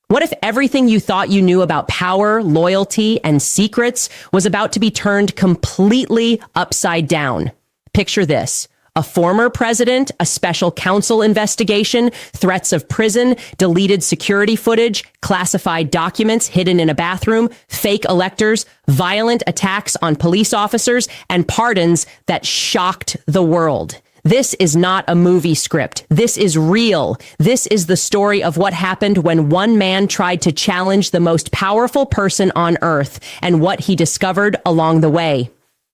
What if everything you thought you knew about power, loyalty, and secrets was about to be turned completely upside down? Picture this. A former president, a special counsel investigation, threats of prison, deleted security footage, classified documents hidden in a bathroom, fake electors, violent attacks on police officers, and pardons that shocked the world. This is not a movie script. This is real. This is the story of what happened when one man tried to challenge the most powerful person on earth and what he discovered along the way.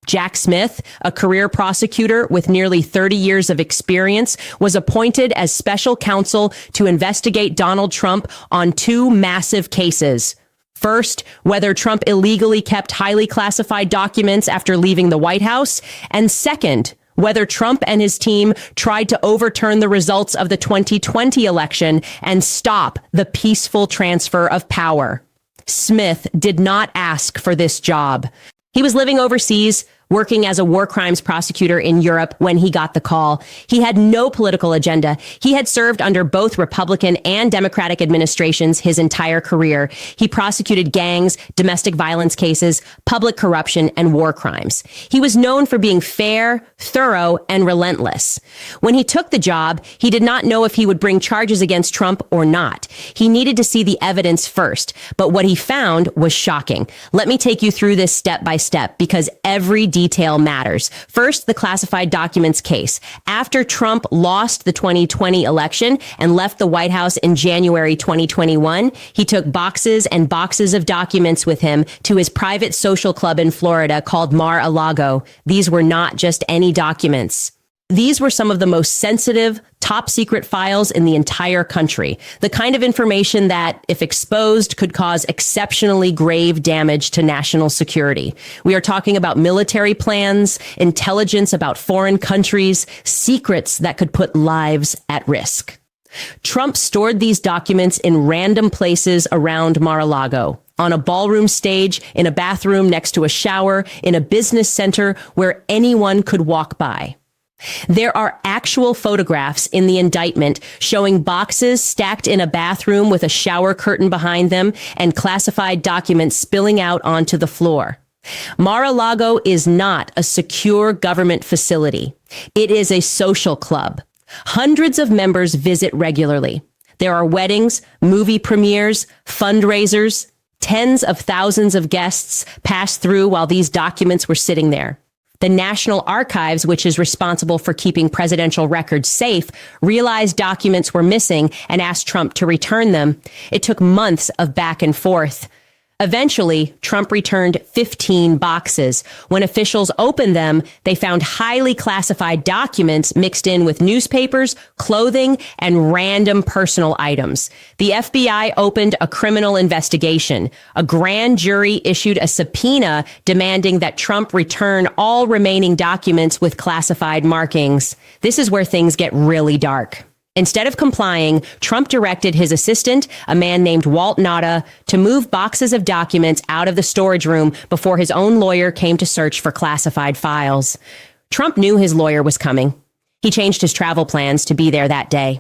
Jack Smith, a career prosecutor with nearly 30 years of experience, was appointed as special counsel to investigate Donald Trump on two massive cases. First, whether Trump illegally kept highly classified documents after leaving the White House, and second, whether Trump and his team tried to overturn the results of the 2020 election and stop the peaceful transfer of power. Smith did not ask for this job. He was living overseas, working as a war crimes prosecutor in Europe when he got the call. He had no political agenda. He had served under both Republican and Democratic administrations his entire career. He prosecuted gangs, domestic violence cases, public corruption, and war crimes. He was known for being fair, thorough, and relentless. When he took the job, he did not know if he would bring charges against Trump or not. He needed to see the evidence first, but what he found was shocking. Let me take you through this step by step because every detail matters. First, the classified documents case. After Trump lost the 2020 election and left the White House in January 2021, he took boxes and boxes of documents with him to his private social club in Florida called Mar-a-Lago. These were not just any documents. These were some of the most sensitive, top secret files in the entire country. The kind of information that, if exposed, could cause exceptionally grave damage to national security. We are talking about military plans, intelligence about foreign countries, secrets that could put lives at risk. Trump stored these documents in random places around Mar-a-Lago. On a ballroom stage, in a bathroom next to a shower, in a business center where anyone could walk by. There are actual photographs in the indictment showing boxes stacked in a bathroom with a shower curtain behind them and classified documents spilling out onto the floor. Mar-a-Lago is not a secure government facility. It is a social club. Hundreds of members visit regularly. There are weddings, movie premieres, fundraisers. Tens of thousands of guests pass through while these documents were sitting there. The National Archives, which is responsible for keeping presidential records safe, realized documents were missing and asked Trump to return them. It took months of back and forth. Eventually, Trump returned 15 boxes. When officials opened them, they found highly classified documents mixed in with newspapers, clothing, and random personal items. The FBI opened a criminal investigation. A grand jury issued a subpoena demanding that Trump return all remaining documents with classified markings. This is where things get really dark. Instead of complying, Trump directed his assistant, a man named Walt Nauta, to move boxes of documents out of the storage room before his own lawyer came to search for classified files. Trump knew his lawyer was coming. He changed his travel plans to be there that day.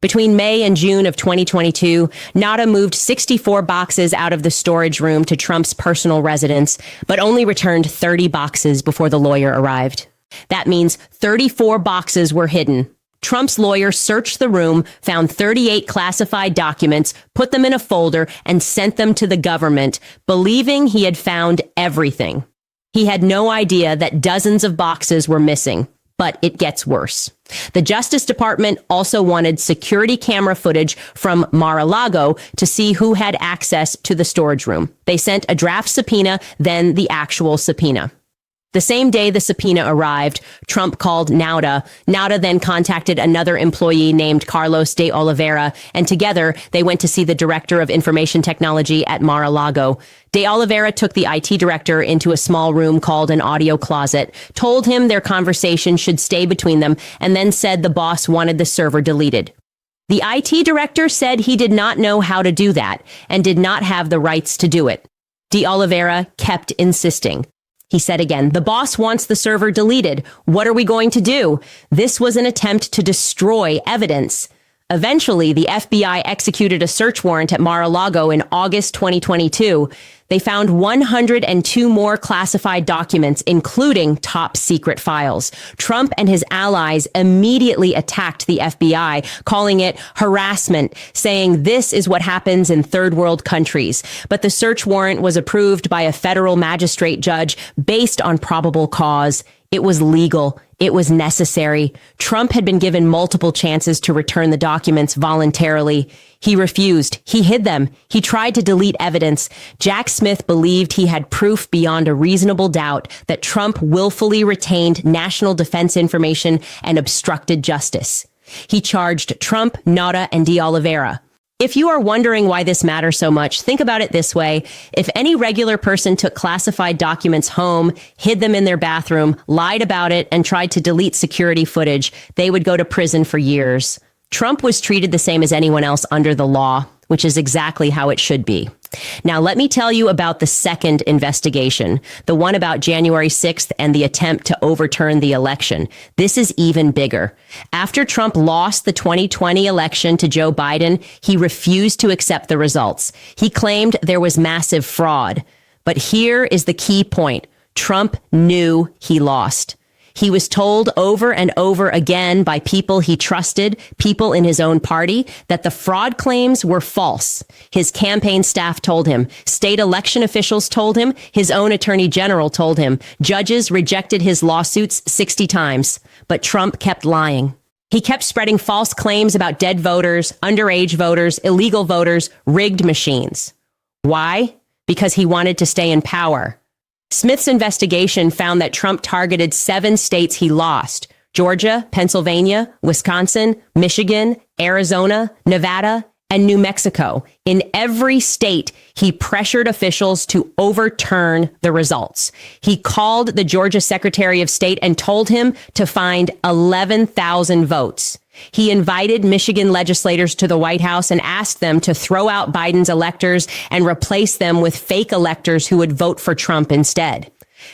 Between May and June of 2022, Nauta moved 64 boxes out of the storage room to Trump's personal residence, but only returned 30 boxes before the lawyer arrived. That means 34 boxes were hidden. Trump's lawyer searched the room, found 38 classified documents, put them in a folder, and sent them to the government, believing he had found everything. He had no idea that dozens of boxes were missing, but it gets worse. The Justice Department also wanted security camera footage from Mar-a-Lago to see who had access to the storage room. They sent a draft subpoena, then the actual subpoena. The same day the subpoena arrived, Trump called Nauta. Nauta then contacted another employee named Carlos de Oliveira, and together they went to see the director of information technology at Mar-a-Lago. De Oliveira took the IT director into a small room called an audio closet, told him their conversation should stay between them, and then said the boss wanted the server deleted. The IT director said he did not know how to do that and did not have the rights to do it. De Oliveira kept insisting. He said again, the boss wants the server deleted. What are we going to do? This was an attempt to destroy evidence. Eventually, the FBI executed a search warrant at Mar-a-Lago in August 2022. They found 102 more classified documents, including top secret files. Trump and his allies immediately attacked the FBI, calling it harassment, saying this is what happens in third world countries. But the search warrant was approved by a federal magistrate judge based on probable cause. It was legal. It was necessary. Trump had been given multiple chances to return the documents voluntarily. He refused. He hid them. He tried to delete evidence. Jack Smith believed he had proof beyond a reasonable doubt that Trump willfully retained national defense information and obstructed justice. He charged Trump, Nauta, and De Oliveira. If you are wondering why this matters so much, think about it this way. If any regular person took classified documents home, hid them in their bathroom, lied about it, and tried to delete security footage, they would go to prison for years. Trump was treated the same as anyone else under the law, which is exactly how it should be. Now, let me tell you about the second investigation, the one about January 6th and the attempt to overturn the election. This is even bigger. After Trump lost the 2020 election to Joe Biden, he refused to accept the results. He claimed there was massive fraud. But here is the key point. Trump knew he lost. He was told over and over again by people he trusted, people in his own party, that the fraud claims were false. His campaign staff told him, state election officials told him, his own attorney general told him, judges rejected his lawsuits 60 times, but Trump kept lying. He kept spreading false claims about dead voters, underage voters, illegal voters, rigged machines. Why? Because he wanted to stay in power. Smith's investigation found that Trump targeted 7 states he lost: Georgia, Pennsylvania, Wisconsin, Michigan, Arizona, Nevada, and New Mexico. In every state, he pressured officials to overturn the results. He called the Georgia Secretary of State and told him to find 11,000 votes. He invited Michigan legislators to the White House and asked them to throw out Biden's electors and replace them with fake electors who would vote for Trump instead.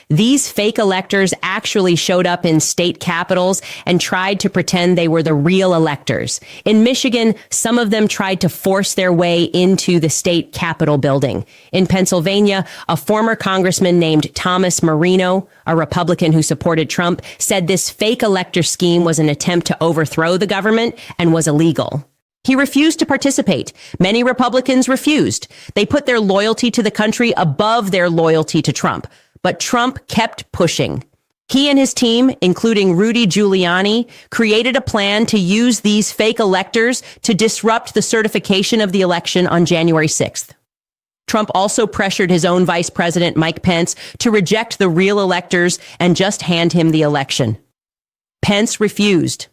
These fake electors actually showed up in state capitals and tried to pretend they were the real electors. In Michigan, some of them tried to force their way into the state capitol building. In Pennsylvania, a former congressman named Thomas Marino, a Republican who supported Trump, said this fake elector scheme was an attempt to overthrow the government and was illegal. He refused to participate. Many Republicans refused. They put their loyalty to the country above their loyalty to Trump. But Trump kept pushing. He and his team, including Rudy Giuliani, created a plan to use these fake electors to disrupt the certification of the election on January 6th. Trump also pressured his own vice president, Mike Pence, to reject the real electors and just hand him the election. Pence refused.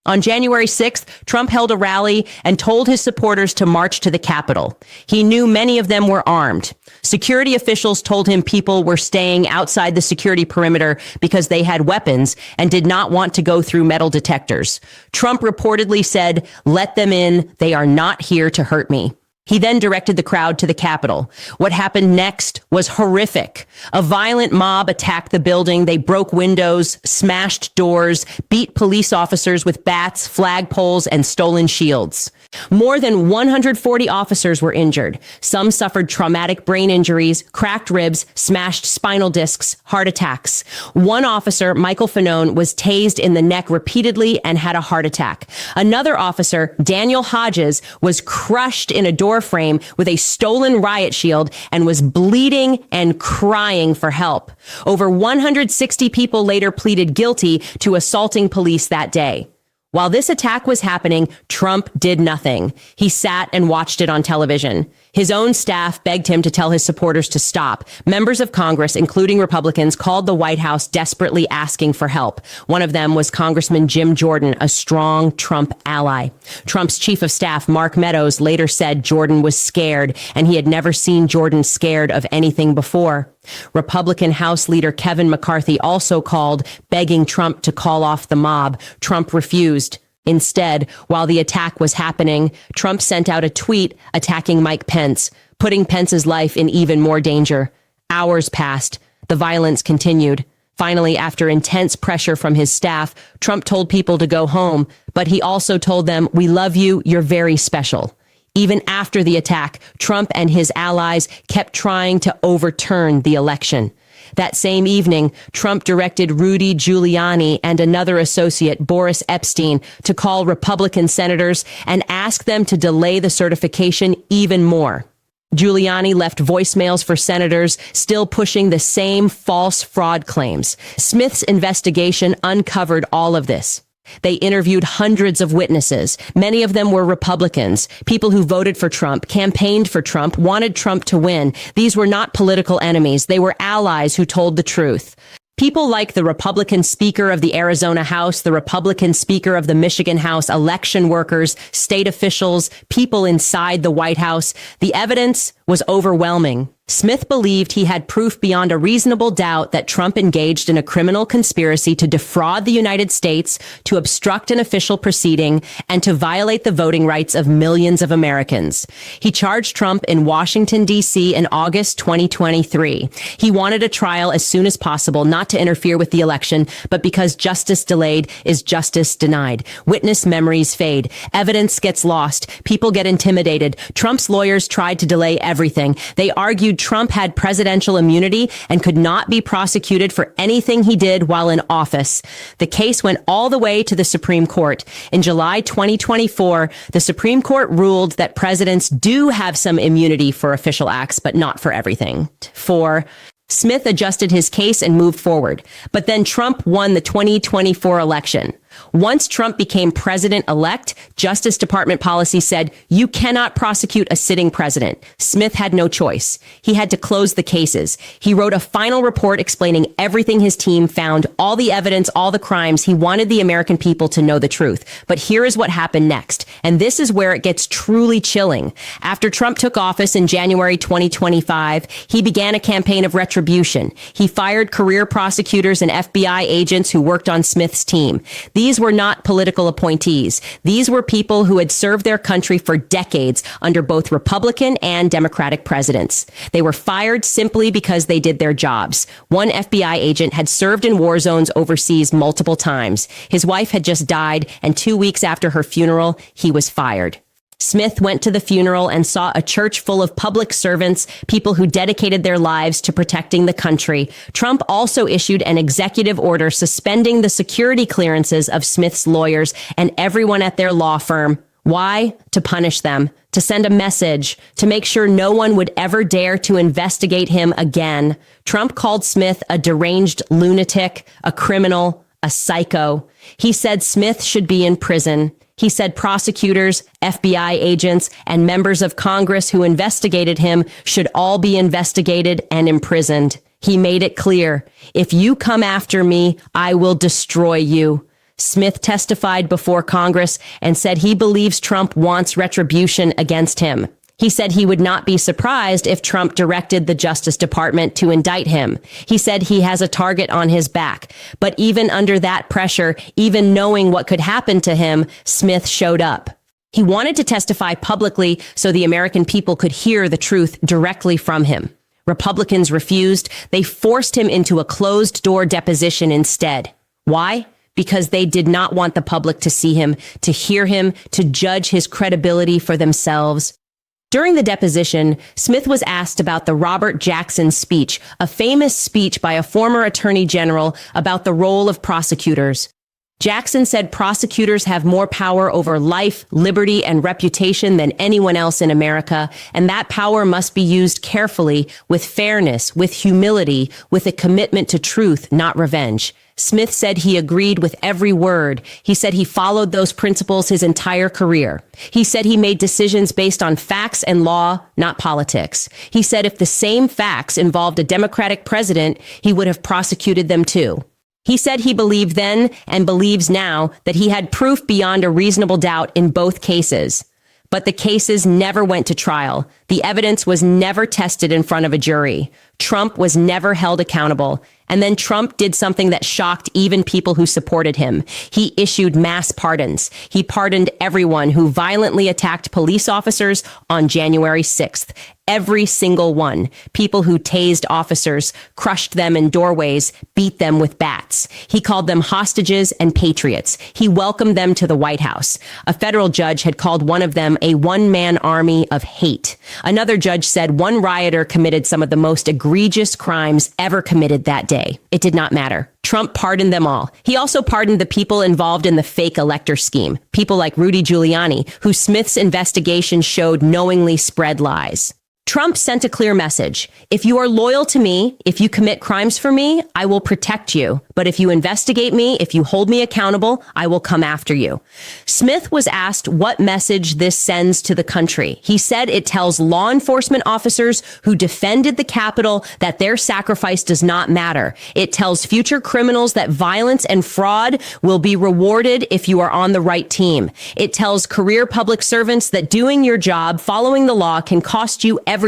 On January 6th, Trump held a rally and told his supporters to march to the Capitol. He knew many of them were armed. Security officials told him people were staying outside the security perimeter because they had weapons and did not want to go through metal detectors. Trump reportedly said, "Let them in. They are not here to hurt me." He then directed the crowd to the Capitol. What happened next was horrific. A violent mob attacked the building. They broke windows, smashed doors, beat police officers with bats, flagpoles, and stolen shields. More than 140 officers were injured. Some suffered traumatic brain injuries, cracked ribs, smashed spinal discs, heart attacks. One officer, Michael Fanone, was tased in the neck repeatedly and had a heart attack. Another officer, Daniel Hodges, was crushed in a door frame with a stolen riot shield and was bleeding and crying for help. Over 160 people later pleaded guilty to assaulting police that day. While this attack was happening, Trump did nothing. He sat and watched it on television. His own staff begged him to tell his supporters to stop. Members of Congress, including Republicans, called the White House desperately asking for help. One of them was Congressman Jim Jordan, a strong Trump ally. Trump's chief of staff, Mark Meadows, later said Jordan was scared, and he had never seen Jordan scared of anything before. Republican House leader Kevin McCarthy also called, begging Trump to call off the mob. Trump refused. Instead, while the attack was happening, Trump sent out a tweet attacking Mike Pence, putting Pence's life in even more danger. Hours passed. The violence continued. Finally, after intense pressure from his staff, Trump told people to go home, but he also told them, "We love you, you're very special." Even after the attack, Trump and his allies kept trying to overturn the election. That same evening, Trump directed Rudy Giuliani and another associate, Boris Epstein, to call Republican senators and ask them to delay the certification even more. Giuliani left voicemails for senators still pushing the same false fraud claims. Smith's investigation uncovered all of this. They interviewed hundreds of witnesses. Many of them were Republicans, people who voted for Trump, campaigned for Trump, wanted Trump to win. These were not political enemies. They were allies who told the truth. People like the Republican Speaker of the Arizona House, the Republican Speaker of the Michigan House, election workers, state officials, people inside the White House. The evidence was overwhelming. Smith believed he had proof beyond a reasonable doubt that Trump engaged in a criminal conspiracy to defraud the United States, to obstruct an official proceeding, and to violate the voting rights of millions of Americans. He charged Trump in Washington, D.C. in August 2023. He wanted a trial as soon as possible, not to interfere with the election, but because justice delayed is justice denied. Witness memories fade. Evidence gets lost. People get intimidated. Trump's lawyers tried to delay everything. They argued Trump had presidential immunity and could not be prosecuted for anything he did while in office. The case went all the way to the Supreme Court. In July 2024, the Supreme Court ruled that presidents do have some immunity for official acts, but not for everything. Smith adjusted his case and moved forward. But then Trump won the 2024 election. Once Trump became president-elect, Justice Department policy said, you cannot prosecute a sitting president. Smith had no choice. He had to close the cases. He wrote a final report explaining everything his team found, all the evidence, all the crimes. He wanted the American people to know the truth. But here is what happened next. And this is where it gets truly chilling. After Trump took office in January 2025, he began a campaign of retribution. He fired career prosecutors and FBI agents who worked on Smith's team. These were not political appointees. These were people who had served their country for decades under both Republican and Democratic presidents. They were fired simply because they did their jobs. One FBI agent had served in war zones overseas multiple times. His wife had just died, and 2 weeks after her funeral, he was fired. Smith went to the funeral and saw a church full of public servants, people who dedicated their lives to protecting the country. Trump also issued an executive order suspending the security clearances of Smith's lawyers and everyone at their law firm. Why? To punish them, to send a message, to make sure no one would ever dare to investigate him again. Trump called Smith a deranged lunatic, a criminal, a psycho. He said Smith should be in prison. He said prosecutors, FBI agents, and members of Congress who investigated him should all be investigated and imprisoned. He made it clear, if you come after me, I will destroy you. Smith testified before Congress and said he believes Trump wants retribution against him. He said he would not be surprised if Trump directed the Justice Department to indict him. He said he has a target on his back. But even under that pressure, even knowing what could happen to him, Smith showed up. He wanted to testify publicly so the American people could hear the truth directly from him. Republicans refused. They forced him into a closed-door deposition instead. Why? Because they did not want the public to see him, to hear him, to judge his credibility for themselves. During the deposition, Smith was asked about the Robert Jackson speech, a famous speech by a former attorney general about the role of prosecutors. Jackson said prosecutors have more power over life, liberty, and reputation than anyone else in America, and that power must be used carefully, with fairness, with humility, with a commitment to truth, not revenge. Smith said he agreed with every word. He said he followed those principles his entire career. He said he made decisions based on facts and law, not politics. He said if the same facts involved a Democratic president, he would have prosecuted them too. He said he believed then and believes now that he had proof beyond a reasonable doubt in both cases. But the cases never went to trial. The evidence was never tested in front of a jury. Trump was never held accountable. And then Trump did something that shocked even people who supported him. He issued mass pardons. He pardoned everyone who violently attacked police officers on January 6th. Every single one. People who tased officers, crushed them in doorways, beat them with bats. He called them hostages and patriots. He welcomed them to the White House. A federal judge had called one of them a one-man army of hate. Another judge said one rioter committed some of the most egregious crimes ever committed that day. It did not matter. Trump pardoned them all. He also pardoned the people involved in the fake elector scheme. People like Rudy Giuliani, who Smith's investigation showed knowingly spread lies. Trump sent a clear message. If you are loyal to me, if you commit crimes for me, I will protect you. But if you investigate me, if you hold me accountable, I will come after you. Smith was asked what message this sends to the country. He said it tells law enforcement officers who defended the Capitol that their sacrifice does not matter. It tells future criminals that violence and fraud will be rewarded if you are on the right team. It tells career public servants that doing your job, following the law, can cost you everything.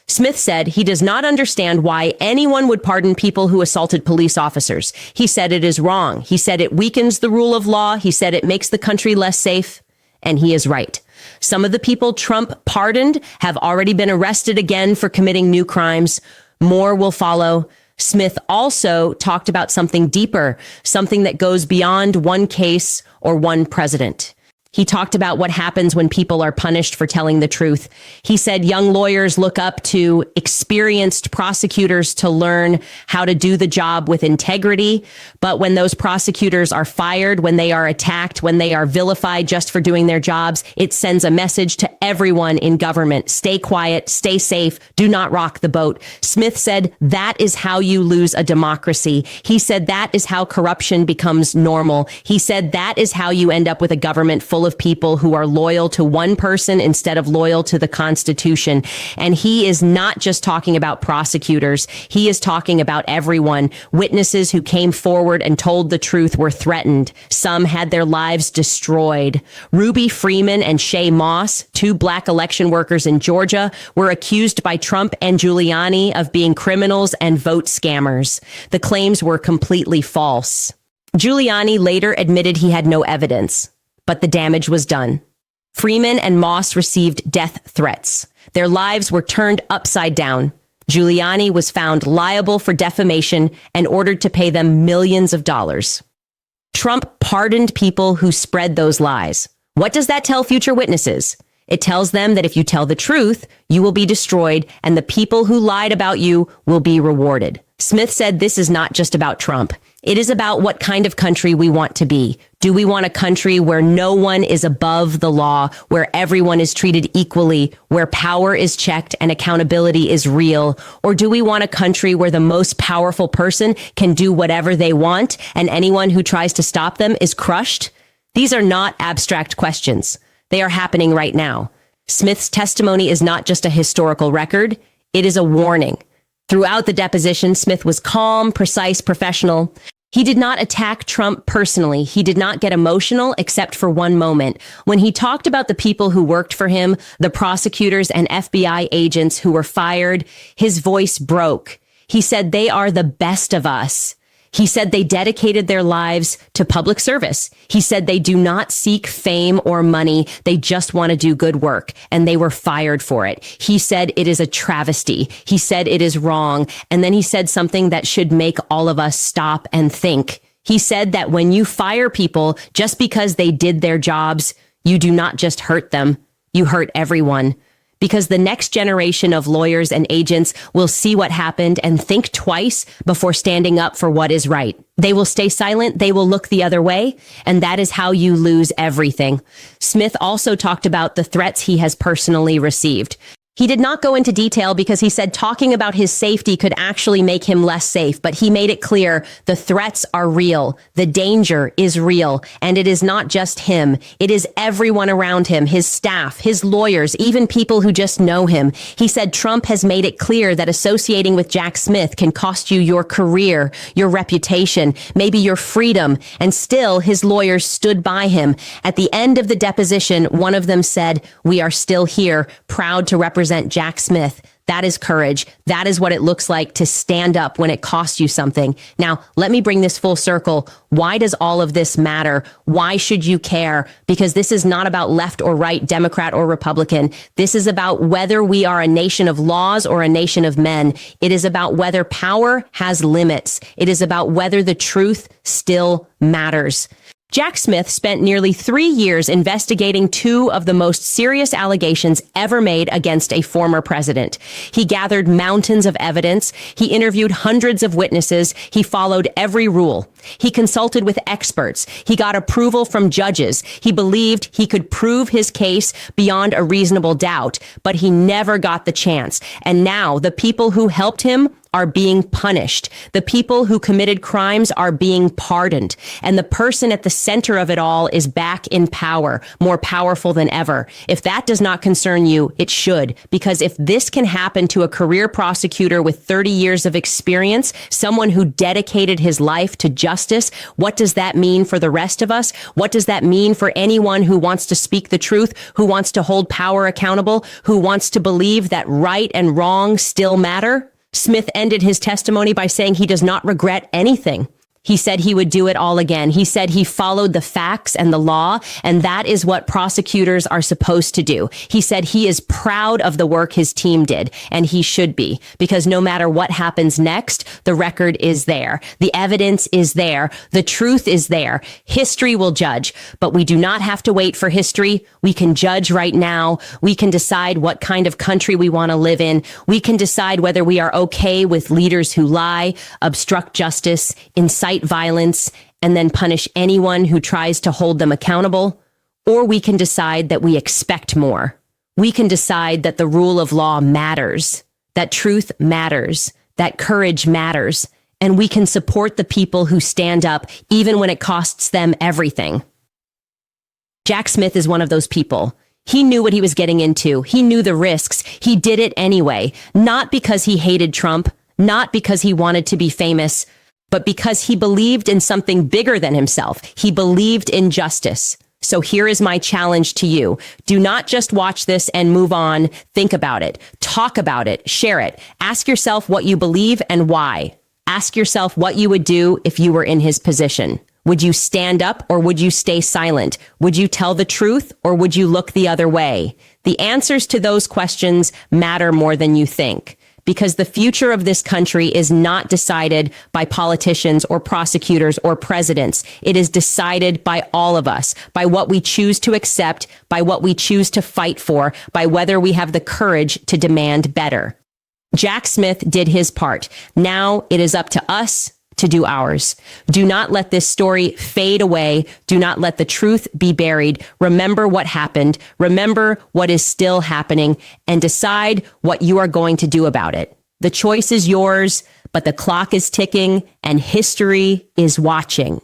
Smith said he does not understand why anyone would pardon people who assaulted police officers. He said it is wrong. He said it weakens the rule of law. He said it makes the country less safe. And he is right. Some of the people Trump pardoned have already been arrested again for committing new crimes. More will follow. Smith also talked about something deeper, something that goes beyond one case or one president. He talked about what happens when people are punished for telling the truth. He said young lawyers look up to experienced prosecutors to learn how to do the job with integrity. But when those prosecutors are fired, when they are attacked, when they are vilified just for doing their jobs, it sends a message to everyone in government. Stay quiet, stay safe, do not rock the boat. Smith said that is how you lose a democracy. He said that is how corruption becomes normal. He said that is how you end up with a government full of people who are loyal to one person instead of loyal to the Constitution. And he is not just talking about prosecutors. He is talking about everyone. Witnesses who came forward and told the truth were threatened. Some had their lives destroyed. Ruby Freeman and Shay Moss, two black election workers in Georgia, were accused by Trump and Giuliani of being criminals and vote scammers. The claims were completely false. Giuliani later admitted he had no evidence, but the damage was done. Freeman and Moss received death threats. Their lives were turned upside down. Giuliani was found liable for defamation and ordered to pay them millions of dollars. Trump pardoned people who spread those lies. What does that tell future witnesses? It tells them that if you tell the truth, you will be destroyed and the people who lied about you will be rewarded. Smith said this is not just about Trump. It is about what kind of country we want to be. Do we want a country where no one is above the law, where everyone is treated equally, where power is checked and accountability is real? Or do we want a country where the most powerful person can do whatever they want and anyone who tries to stop them is crushed? These are not abstract questions. They are happening right now. Smith's testimony is not just a historical record. It is a warning. Throughout the deposition, Smith was calm, precise, professional. He did not attack Trump personally. He did not get emotional except for one moment. When he talked about the people who worked for him, the prosecutors and FBI agents who were fired, his voice broke. He said they are the best of us. He said they dedicated their lives to public service. He said they do not seek fame or money. They just want to do good work, and they were fired for it. He said it is a travesty. He said it is wrong. And then he said something that should make all of us stop and think. He said that when you fire people just because they did their jobs, you do not just hurt them, you hurt everyone. Because the next generation of lawyers and agents will see what happened and think twice before standing up for what is right. They will stay silent, they will look the other way, and that is how you lose everything. Smith also talked about the threats he has personally received. He did not go into detail because he said talking about his safety could actually make him less safe, but he made it clear the threats are real, the danger is real, and it is not just him. It is everyone around him, his staff, his lawyers, even people who just know him. He said Trump has made it clear that associating with Jack Smith can cost you your career, your reputation, maybe your freedom, and still his lawyers stood by him. At the end of the deposition, one of them said, "We are still here, proud to represent Jack Smith, That is courage. That is what it looks like to stand up when it costs you something. Now, let me bring this full circle. Why does all of this matter? Why should you care? Because this is not about left or right, Democrat or Republican. This is about whether we are a nation of laws or a nation of men. It is about whether power has limits. It is about whether the truth still matters. Jack Smith spent nearly 3 years investigating 2 of the most serious allegations ever made against a former president. He gathered mountains of evidence. He interviewed hundreds of witnesses. He followed every rule. He consulted with experts. He got approval from judges. He believed he could prove his case beyond a reasonable doubt, but he never got the chance. And now the people who helped him are being punished. The people who committed crimes are being pardoned. And the person at the center of it all is back in power, more powerful than ever. If that does not concern you, it should. Because if this can happen to a career prosecutor with 30 years of experience, someone who dedicated his life to justice, what does that mean for the rest of us? What does that mean for anyone who wants to speak the truth, who wants to hold power accountable, who wants to believe that right and wrong still matter? Smith ended his testimony by saying he does not regret anything. He said he would do it all again. He said he followed the facts and the law, and that is what prosecutors are supposed to do. He said he is proud of the work his team did, and he should be, because no matter what happens next, the record is there. The evidence is there. The truth is there. History will judge, but we do not have to wait for history. We can judge right now. We can decide what kind of country we want to live in. We can decide whether we are okay with leaders who lie, obstruct justice, incite violence, and then punish anyone who tries to hold them accountable. Or we can decide that we expect more. We can decide that the rule of law matters, that truth matters, that courage matters, and we can support the people who stand up even when it costs them everything. Jack Smith is one of those people. He knew what he was getting into. He knew the risks. He did it anyway, not because he hated Trump, not because he wanted to be famous, but because he believed in something bigger than himself. He believed in justice. So here is my challenge to you. Do not just watch this and move on. Think about it. Talk about it. Share it. Ask yourself what you believe and why. Ask yourself what you would do if you were in his position. Would you stand up or would you stay silent? Would you tell the truth or would you look the other way? The answers to those questions matter more than you think. Because the future of this country is not decided by politicians or prosecutors or presidents. It is decided by all of us, by what we choose to accept, by what we choose to fight for, by whether we have the courage to demand better. Jack Smith did his part. Now it is up to us to do ours. Do not let this story fade away. Do not let the truth be buried. Remember what happened. Remember what is still happening and decide what you are going to do about it. The choice is yours, but the clock is ticking and history is watching.